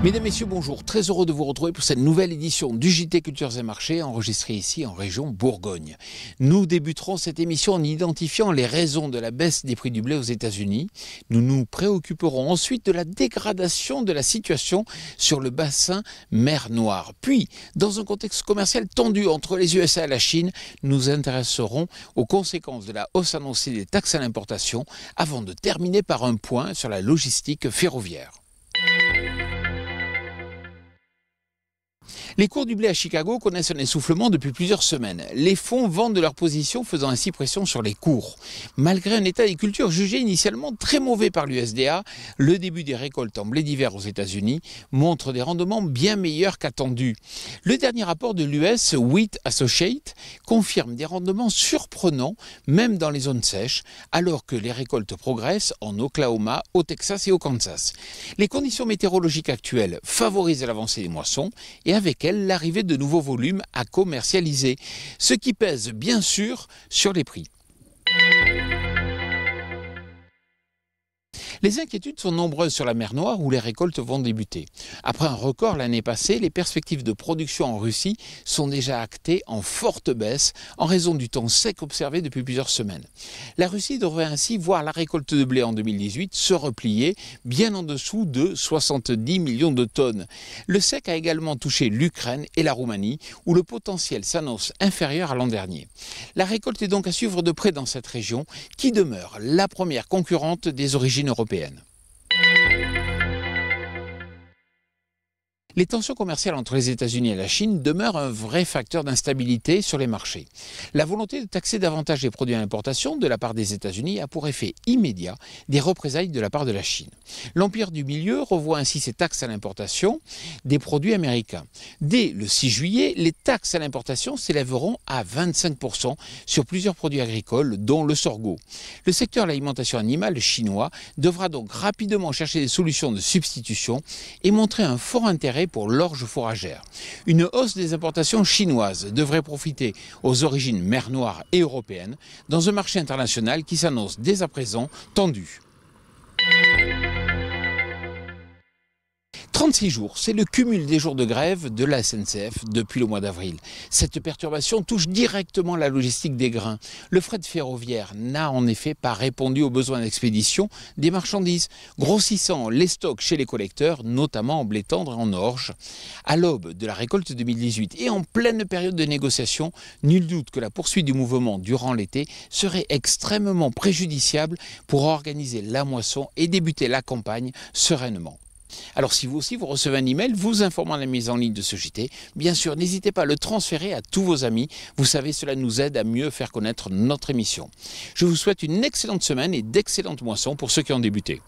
Mesdames, Messieurs, bonjour. Très heureux de vous retrouver pour cette nouvelle édition du JT Cultures et Marchés enregistrée ici en région Bourgogne. Nous débuterons cette émission en identifiant les raisons de la baisse des prix du blé aux États-Unis. Nous nous préoccuperons ensuite de la dégradation de la situation sur le bassin mer Noire. Puis, dans un contexte commercial tendu entre les USA et la Chine, nous intéresserons aux conséquences de la hausse annoncée des taxes à l'importation avant de terminer par un point sur la logistique ferroviaire. Les cours du blé à Chicago connaissent un essoufflement depuis plusieurs semaines. Les fonds vendent de leur position, faisant ainsi pression sur les cours. Malgré un état des cultures jugé initialement très mauvais par l'USDA, le début des récoltes en blé d'hiver aux États-Unis montre des rendements bien meilleurs qu'attendus. Le dernier rapport de l'US Wheat Associates confirme des rendements surprenants, même dans les zones sèches, alors que les récoltes progressent en Oklahoma, au Texas et au Kansas. Les conditions météorologiques actuelles favorisent l'avancée des moissons et avec l'arrivée de nouveaux volumes à commercialiser, ce qui pèse bien sûr sur les prix. Les inquiétudes sont nombreuses sur la mer Noire où les récoltes vont débuter. Après un record l'année passée, les perspectives de production en Russie sont déjà actées en forte baisse en raison du temps sec observé depuis plusieurs semaines. La Russie devrait ainsi voir la récolte de blé en 2018 se replier bien en dessous de 70 millions de tonnes. Le sec a également touché l'Ukraine et la Roumanie où le potentiel s'annonce inférieur à l'an dernier. La récolte est donc à suivre de près dans cette région qui demeure la première concurrente des origines européennes. Les tensions commerciales entre les États-Unis et la Chine demeurent un vrai facteur d'instabilité sur les marchés. La volonté de taxer davantage les produits à l'importation de la part des États-Unis a pour effet immédiat des représailles de la part de la Chine. L'Empire du Milieu revoit ainsi ses taxes à l'importation des produits américains. Dès le 6 juillet, les taxes à l'importation s'élèveront à 25% sur plusieurs produits agricoles, dont le sorgho. Le secteur de l'alimentation animale chinois devra donc rapidement chercher des solutions de substitution et montrer un fort intérêt pour l'orge fourragère. Une hausse des importations chinoises devrait profiter aux origines mer Noire et européennes dans un marché international qui s'annonce dès à présent tendu. 36 jours, c'est le cumul des jours de grève de la SNCF depuis le mois d'avril. Cette perturbation touche directement la logistique des grains. Le fret ferroviaire n'a en effet pas répondu aux besoins d'expédition des marchandises, grossissant les stocks chez les collecteurs, notamment en blé tendre et en orge. À l'aube de la récolte 2018 et en pleine période de négociation, nul doute que la poursuite du mouvement durant l'été serait extrêmement préjudiciable pour organiser la moisson et débuter la campagne sereinement. Alors si vous aussi vous recevez un email vous informant de la mise en ligne de ce JT, bien sûr n'hésitez pas à le transférer à tous vos amis. Vous savez, cela nous aide à mieux faire connaître notre émission. Je vous souhaite une excellente semaine et d'excellentes moissons pour ceux qui ont débuté.